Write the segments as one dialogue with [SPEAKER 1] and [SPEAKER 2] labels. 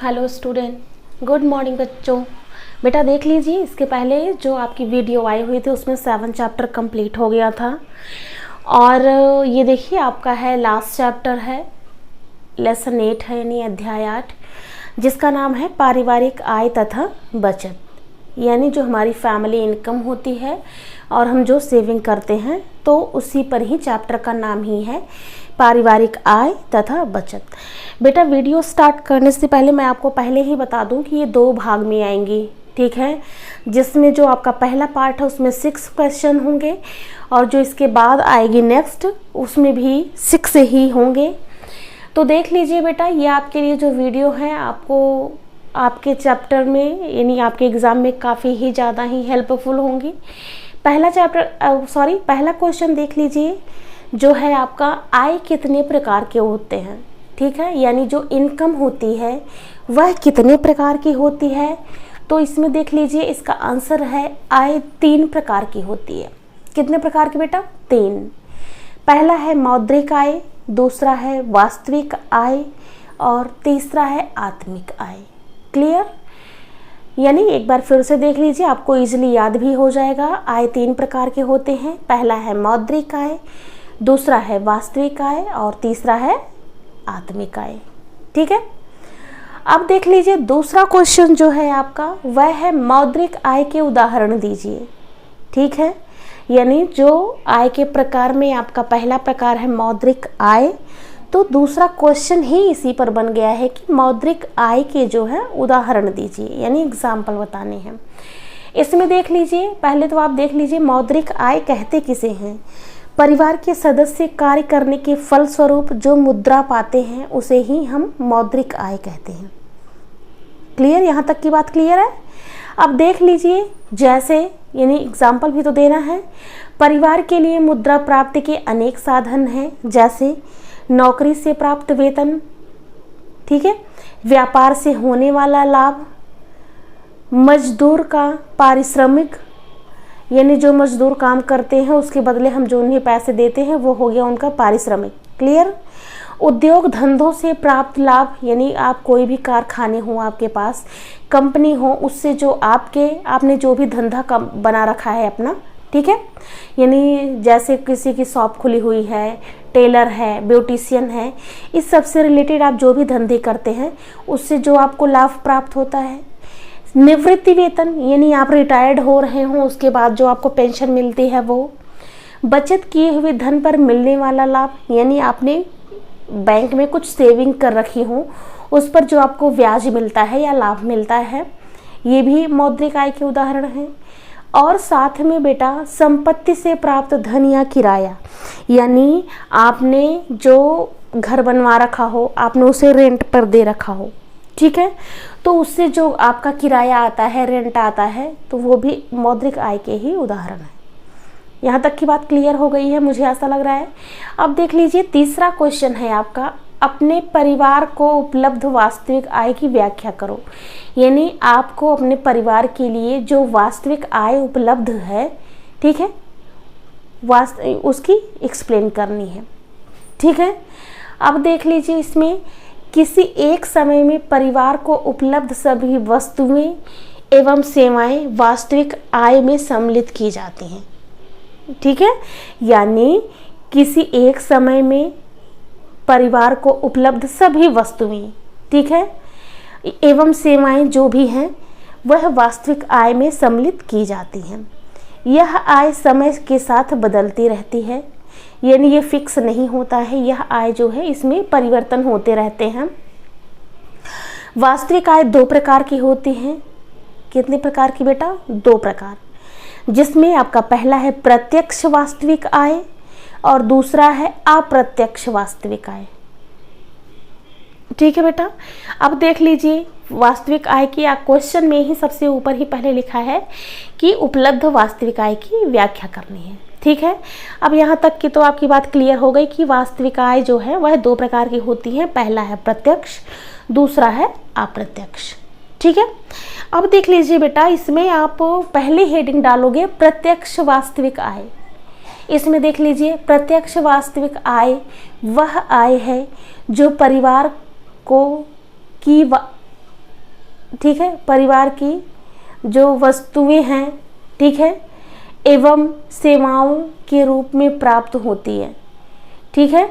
[SPEAKER 1] Hello student, good morning बच्चों। बेटा देख लीजिए, इसके पहले जो आपकी वीडियो आई हुई थी उसमें 7 चैप्टर कंप्लीट हो गया था और ये देखिए आपका है लास्ट चैप्टर है, लेसन 8 है यानी अध्याय 8, जिसका नाम है पारिवारिक आय तथा बचत। यानी जो हमारी फैमिली इनकम होती है और हम जो सेविंग करते हैं तो उसी पर ही चैप्टर का नाम ही है पारिवारिक आय तथा बचत। बेटा वीडियो स्टार्ट करने से पहले मैं आपको पहले ही बता दूं कि ये 2 भाग में आएंगी, ठीक है। जिसमें जो आपका पहला पार्ट है उसमें 6 क्वेश्चन होंगे और जो इसके बाद आएगी नेक्स्ट उसमें भी 6 ही होंगे। तो देख लीजिए बेटा, ये आपके लिए जो वीडियो है आपको आपके चैप्टर में यानी आपके एग्ज़ाम में काफ़ी ही ज़्यादा ही हेल्पफुल होंगी। पहला क्वेश्चन देख लीजिए, जो है आपका आय कितने प्रकार के होते हैं, ठीक है। यानी जो इनकम होती है वह कितने प्रकार की होती है। तो इसमें देख लीजिए, इसका आंसर है आय 3 प्रकार की होती है। कितने प्रकार की बेटा? 3। पहला है मौद्रिक आय, दूसरा है वास्तविक आय और तीसरा है आत्मिक आय। क्लियर? यानी एक बार फिर से देख लीजिए, आपको इजीली याद भी हो जाएगा। आय 3 प्रकार के होते हैं। पहला है मौद्रिक आय, दूसरा है वास्तविक आय और तीसरा है आत्मिक आय, ठीक है। अब देख लीजिए दूसरा क्वेश्चन जो है आपका वह है मौद्रिक आय के उदाहरण दीजिए, ठीक है। यानी जो आय के प्रकार में आपका पहला प्रकार है मौद्रिक आय, तो दूसरा क्वेश्चन ही इसी पर बन गया है कि मौद्रिक आय के जो है उदाहरण दीजिए, यानी एग्जाम्पल बताने हैं। इसमें देख लीजिए, पहले तो आप देख लीजिए मौद्रिक आय कहते किसे हैं? परिवार के सदस्य कार्य करने के फलस्वरूप जो मुद्रा पाते हैं उसे ही हम मौद्रिक आय कहते हैं। क्लियर? यहाँ तक की बात क्लियर है? अब देख लीजिए, जैसे यानी एग्जाम्पल भी तो देना है। परिवार के लिए मुद्रा प्राप्ति के अनेक साधन हैं, जैसे नौकरी से प्राप्त वेतन, ठीक है, व्यापार से होने वाला लाभ, मजदूर का पारिश्रमिक, यानी जो मजदूर काम करते हैं उसके बदले हम जो उन्हें पैसे देते हैं वो हो गया उनका पारिश्रमिक। क्लियर? उद्योग धंधों से प्राप्त लाभ, यानी आप कोई भी कारखाने हो, आपके पास कंपनी हो, उससे जो आपने जो भी धंधा बना रखा है अपना, ठीक है। यानी जैसे किसी की शॉप खुली हुई है, टेलर है, ब्यूटिशियन है, इस सब से रिलेटेड आप जो भी धंधे करते हैं उससे जो आपको लाभ प्राप्त होता है। निवृत्ति वेतन, यानी आप रिटायर्ड हो रहे हो उसके बाद जो आपको पेंशन मिलती है वो। बचत किए हुए धन पर मिलने वाला लाभ, यानी आपने बैंक में कुछ सेविंग कर रखी हो उस पर जो आपको ब्याज मिलता है या लाभ मिलता है, ये भी मौद्रिक आय के उदाहरण हैं। और साथ में बेटा संपत्ति से प्राप्त धन या किराया, यानी आपने जो घर बनवा रखा हो, आपने उसे रेंट पर दे रखा हो, ठीक है, तो उससे जो आपका किराया आता है, रेंट आता है, तो वो भी मौद्रिक आय के ही उदाहरण है। यहाँ तक की बात क्लियर हो गई है, मुझे ऐसा लग रहा है। अब देख लीजिए तीसरा क्वेश्चन है आपका, अपने परिवार को उपलब्ध वास्तविक आय की व्याख्या करो। यानी आपको अपने परिवार के लिए जो वास्तविक आय उपलब्ध है, ठीक है, उसकी एक्सप्लेन करनी है, ठीक है। अब देख लीजिए, इसमें किसी एक समय में परिवार को उपलब्ध सभी वस्तुएं एवं सेवाएं वास्तविक आय में सम्मिलित की जाती हैं, ठीक है। यानी किसी एक समय में परिवार को उपलब्ध सभी वस्तुएं, ठीक है, एवं सेवाएं जो भी हैं वह वास्तविक आय में सम्मिलित की जाती हैं। यह आय समय के साथ बदलती रहती है, यानी ये फिक्स नहीं होता है। यह आय जो है इसमें परिवर्तन होते रहते हैं। वास्तविक आय 2 प्रकार की होती हैं। कितने प्रकार की बेटा? 2 प्रकार, जिसमें आपका पहला है प्रत्यक्ष वास्तविक आय और दूसरा है अप्रत्यक्ष वास्तविक आय, ठीक है बेटा। अब देख लीजिए वास्तविक आय की क्वेश्चन में ही सबसे ऊपर ही पहले लिखा है कि उपलब्ध वास्तविक आय की व्याख्या करनी है, ठीक है। अब यहाँ तक की तो आपकी बात क्लियर हो गई कि वास्तविक आय जो है वह 2 प्रकार की होती है। पहला है प्रत्यक्ष, दूसरा है अप्रत्यक्ष, ठीक है। अब देख लीजिए बेटा, इसमें आप पहले हेडिंग डालोगे प्रत्यक्ष वास्तविक आय। इसमें देख लीजिए, प्रत्यक्ष वास्तविक आय वह आय है जो परिवार को की ठीक है, परिवार की जो वस्तुएं हैं, ठीक है, एवं सेवाओं के रूप में प्राप्त होती है, ठीक है,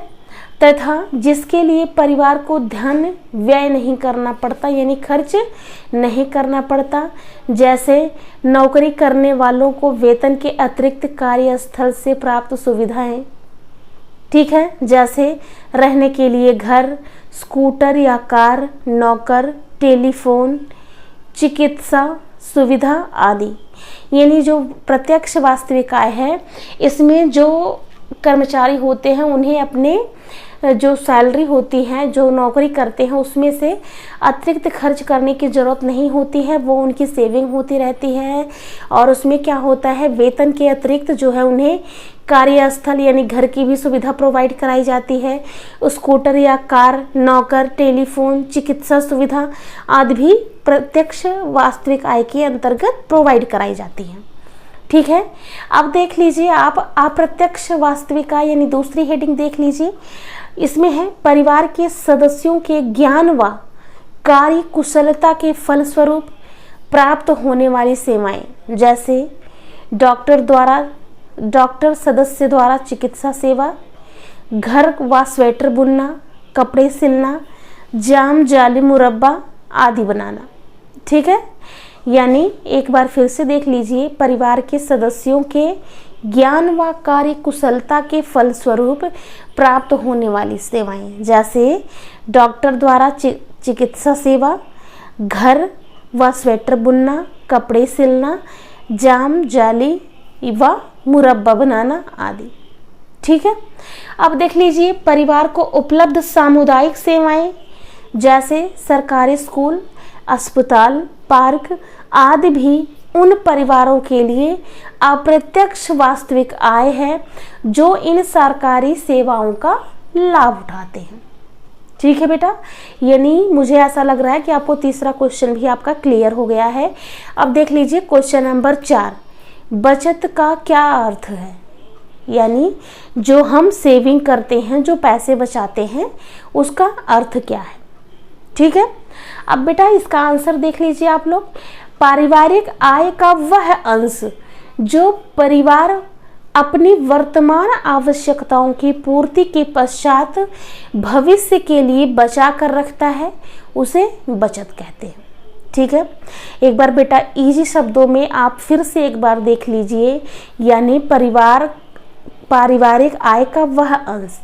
[SPEAKER 1] तथा जिसके लिए परिवार को धन व्यय नहीं करना पड़ता, यानी खर्च नहीं करना पड़ता, जैसे नौकरी करने वालों को वेतन के अतिरिक्त कार्यस्थल से प्राप्त सुविधाएं, ठीक है, जैसे रहने के लिए घर, स्कूटर या कार, नौकर, टेलीफोन, चिकित्सा सुविधा आदि। यानी जो प्रत्यक्ष वास्तविक आय है, इसमें जो कर्मचारी होते हैं उन्हें अपने जो सैलरी होती है, जो नौकरी करते हैं, उसमें से अतिरिक्त खर्च करने की ज़रूरत नहीं होती है, वो उनकी सेविंग होती रहती है। और उसमें क्या होता है, वेतन के अतिरिक्त जो है उन्हें कार्यस्थल यानी घर की भी सुविधा प्रोवाइड कराई जाती है। स्कूटर या कार, नौकर, टेलीफोन, चिकित्सा सुविधा आदि भी प्रत्यक्ष वास्तविक आय के अंतर्गत प्रोवाइड कराई जाती है, ठीक है। अब देख लीजिए आप अप्रत्यक्ष वास्तविक आय यानी दूसरी हेडिंग देख लीजिए। इसमें है परिवार के सदस्यों के ज्ञान व कार्य कुशलता के फलस्वरूप प्राप्त होने वाली सेवाएं, जैसे डॉक्टर सदस्य द्वारा चिकित्सा सेवा, घर व स्वेटर बुनना, कपड़े सिलना, जाम जाली मुरब्बा आदि बनाना, ठीक है। यानी एक बार फिर से देख लीजिए, परिवार के सदस्यों के ज्ञान व कार्य कुशलता के फलस्वरूप प्राप्त होने वाली सेवाएं, जैसे डॉक्टर द्वारा चिकित्सा सेवा, घर व स्वेटर बुनना, कपड़े सिलना, जाम जाली व मुरब्बा बनाना आदि, ठीक है। अब देख लीजिए परिवार को उपलब्ध सामुदायिक सेवाएं, जैसे सरकारी स्कूल, अस्पताल, पार्क आदि भी उन परिवारों के लिए अप्रत्यक्ष वास्तविक आय है जो इन सरकारी सेवाओं का लाभ उठाते हैं, ठीक है बेटा। यानी मुझे ऐसा लग रहा है कि आपको तीसरा क्वेश्चन भी आपका क्लियर हो गया है। अब देख लीजिए क्वेश्चन नंबर 4, बचत का क्या अर्थ है। यानी जो हम सेविंग करते हैं, जो पैसे बचाते हैं, उसका अर्थ क्या है, ठीक है। अब बेटा इसका आंसर देख लीजिए आप लोग। पारिवारिक आय का वह अंश जो परिवार अपनी वर्तमान आवश्यकताओं की पूर्ति के पश्चात भविष्य के लिए बचा कर रखता है, उसे बचत कहते हैं, ठीक है। एक बार बेटा इजी शब्दों में आप फिर से एक बार देख लीजिए। यानी पारिवारिक आय का वह अंश,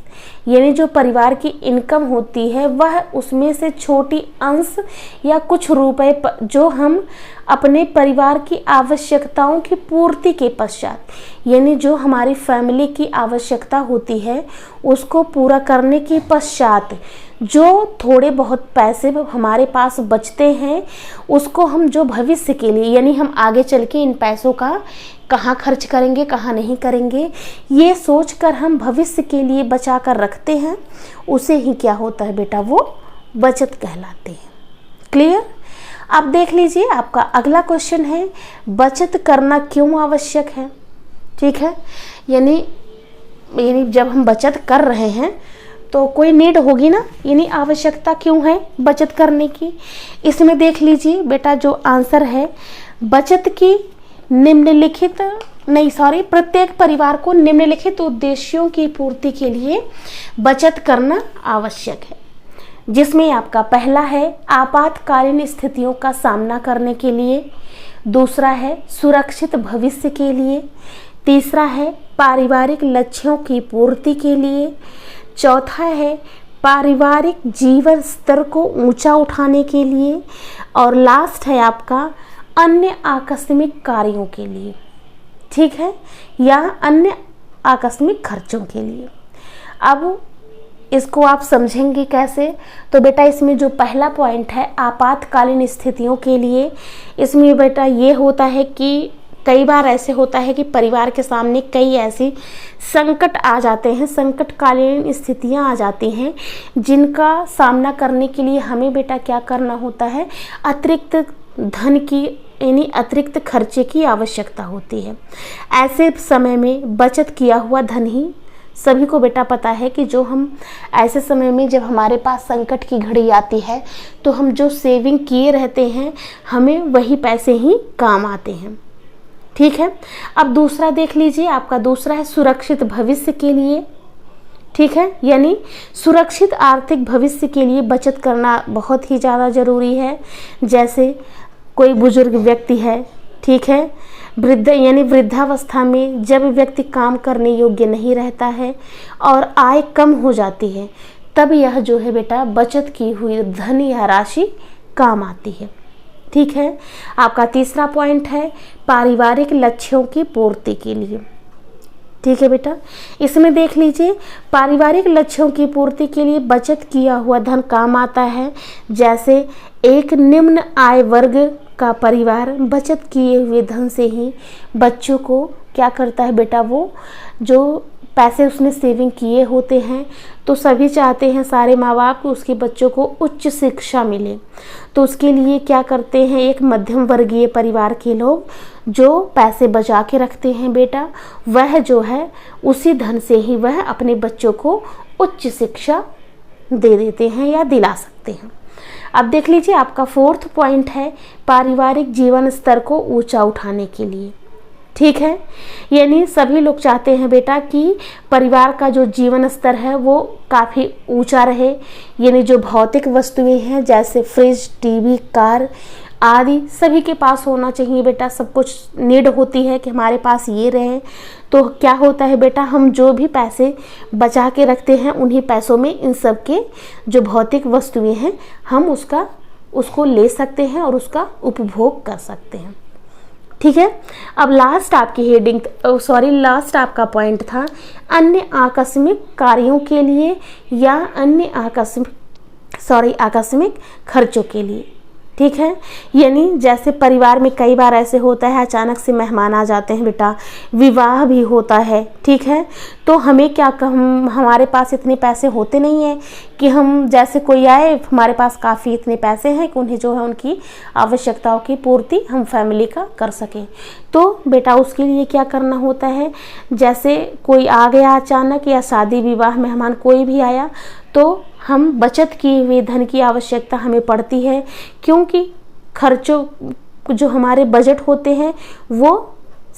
[SPEAKER 1] यानी जो परिवार की इनकम होती है वह उसमें से छोटी अंश या कुछ रुपए जो हम अपने परिवार की आवश्यकताओं की पूर्ति के पश्चात, यानी जो हमारी फैमिली की आवश्यकता होती है उसको पूरा करने के पश्चात जो थोड़े बहुत पैसे हमारे पास बचते हैं, उसको हम जो भविष्य के लिए, यानी हम आगे चल के इन पैसों का कहाँ खर्च करेंगे, कहाँ नहीं करेंगे, ये सोचकर हम भविष्य के लिए बचा कर रखते हैं, उसे ही क्या होता है बेटा, वो बचत कहलाते हैं। क्लियर। अब देख लीजिए आपका अगला क्वेश्चन है, बचत करना क्यों आवश्यक है, ठीक है। यानी जब हम बचत कर रहे हैं तो कोई नीड होगी ना, यानी आवश्यकता क्यों है बचत करने की। इसमें देख लीजिए बेटा जो आंसर है, बचत की प्रत्येक परिवार को निम्नलिखित उद्देश्यों की पूर्ति के लिए बचत करना आवश्यक है, जिसमें आपका पहला है आपातकालीन स्थितियों का सामना करने के लिए, दूसरा है सुरक्षित भविष्य के लिए, तीसरा है पारिवारिक लक्ष्यों की पूर्ति के लिए, चौथा है पारिवारिक जीवन स्तर को ऊंचा उठाने के लिए, और लास्ट है आपका अन्य आकस्मिक कार्यों के लिए, ठीक है, या अन्य आकस्मिक खर्चों के लिए। अब इसको आप समझेंगे कैसे, तो बेटा इसमें जो पहला पॉइंट है आपातकालीन स्थितियों के लिए, इसमें बेटा ये होता है कि कई बार ऐसे होता है कि परिवार के सामने कई ऐसी संकट आ जाते हैं, संकटकालीन स्थितियां आ जाती हैं, जिनका सामना करने के लिए हमें बेटा क्या करना होता है, अतिरिक्त धन की यानी अतिरिक्त खर्चे की आवश्यकता होती है। ऐसे समय में बचत किया हुआ धन ही सभी को बेटा पता है कि जो हम ऐसे समय में जब हमारे पास संकट की घड़ी आती है तो हम जो सेविंग किए रहते हैं हमें वही पैसे ही काम आते हैं। ठीक है, अब दूसरा देख लीजिए, आपका दूसरा है सुरक्षित भविष्य के लिए। ठीक है, यानी सुरक्षित आर्थिक भविष्य के लिए बचत करना बहुत ही ज़्यादा ज़रूरी है। जैसे कोई बुजुर्ग व्यक्ति है, ठीक है, वृद्ध यानी वृद्धावस्था में जब व्यक्ति काम करने योग्य नहीं रहता है और आय कम हो जाती है, तब यह जो है बेटा बचत की हुई धन या राशि काम आती है। ठीक है, आपका तीसरा पॉइंट है पारिवारिक लक्ष्यों की पूर्ति के लिए। ठीक है बेटा, इसमें देख लीजिए पारिवारिक लक्ष्यों की पूर्ति के लिए बचत किया हुआ धन काम आता है। जैसे एक निम्न आय वर्ग का परिवार बचत किए हुए धन से ही बच्चों को क्या करता है बेटा, वो जो पैसे उसने सेविंग किए होते हैं, तो सभी चाहते हैं सारे माँ बाप कि उसके बच्चों को उच्च शिक्षा मिले, तो उसके लिए क्या करते हैं, एक मध्यम वर्गीय परिवार के लोग जो पैसे बचा के रखते हैं बेटा, वह जो है उसी धन से ही वह अपने बच्चों को उच्च शिक्षा दे देते हैं या दिला सकते हैं। अब देख लीजिए आपका फोर्थ पॉइंट है पारिवारिक जीवन स्तर को ऊंचा उठाने के लिए। ठीक है, यानी सभी लोग चाहते हैं बेटा कि परिवार का जो जीवन स्तर है वो काफ़ी ऊंचा रहे, यानी जो भौतिक वस्तुएं हैं जैसे फ्रिज, टीवी, कार आदि सभी के पास होना चाहिए बेटा। सब कुछ नीड होती है कि हमारे पास ये रहे। तो क्या होता है बेटा, हम जो भी पैसे बचा के रखते हैं उन्हीं पैसों में इन सब के जो भौतिक वस्तुएं हैं हम उसको ले सकते हैं और उसका उपभोग कर सकते हैं। ठीक है, अब लास्ट आपका पॉइंट था अन्य आकस्मिक कार्यों के लिए या अन्य आकस्मिक खर्चों के लिए। ठीक है, यानी जैसे परिवार में कई बार ऐसे होता है अचानक से मेहमान आ जाते हैं बेटा, विवाह भी होता है। ठीक है, तो हमें हमारे पास इतने पैसे होते नहीं हैं कि हम जैसे कोई आए हमारे पास काफ़ी इतने पैसे हैं कि उन्हें जो है उनकी आवश्यकताओं की पूर्ति हम फैमिली का कर सकें। तो बेटा उसके लिए क्या करना होता है, जैसे कोई आ गया अचानक या शादी विवाह मेहमान कोई भी आया तो हम बचत किए हुए धन की आवश्यकता हमें पड़ती है, क्योंकि खर्चों जो हमारे बजट होते हैं वो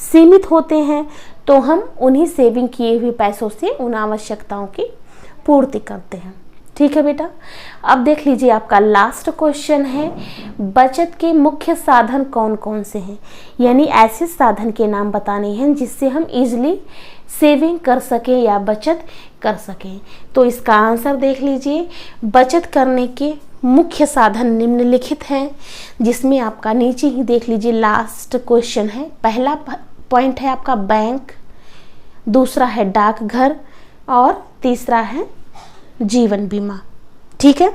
[SPEAKER 1] सीमित होते हैं, तो हम उन्हीं सेविंग किए हुए पैसों से उन आवश्यकताओं की पूर्ति करते हैं। ठीक है बेटा, अब देख लीजिए आपका लास्ट क्वेश्चन है बचत के मुख्य साधन कौन कौन से हैं, यानी ऐसे साधन के नाम बताने हैं जिससे हम इजीली सेविंग कर सकें या बचत कर सकें। तो इसका आंसर देख लीजिए, बचत करने के मुख्य साधन निम्नलिखित हैं, जिसमें आपका नीचे ही देख लीजिए लास्ट क्वेश्चन है। पहला पॉइंट है आपका बैंक, दूसरा है डाकघर और तीसरा है जीवन बीमा। ठीक है,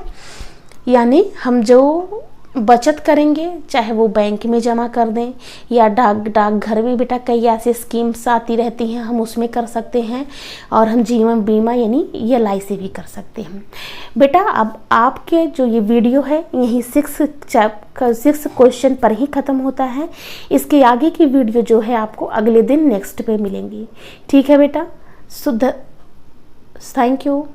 [SPEAKER 1] यानी हम जो बचत करेंगे चाहे वो बैंक में जमा कर दें या डाकघर में बेटा कई ऐसे स्कीम्स आती रहती हैं हम उसमें कर सकते हैं, और हम जीवन बीमा यानी LIC भी कर सकते हैं। बेटा अब आपके जो ये वीडियो है यही 6 क्वेश्चन पर ही ख़त्म होता है। इसके आगे की वीडियो जो है आपको अगले दिन नेक्स्ट पे मिलेंगी। ठीक है बेटा, थैंक यू।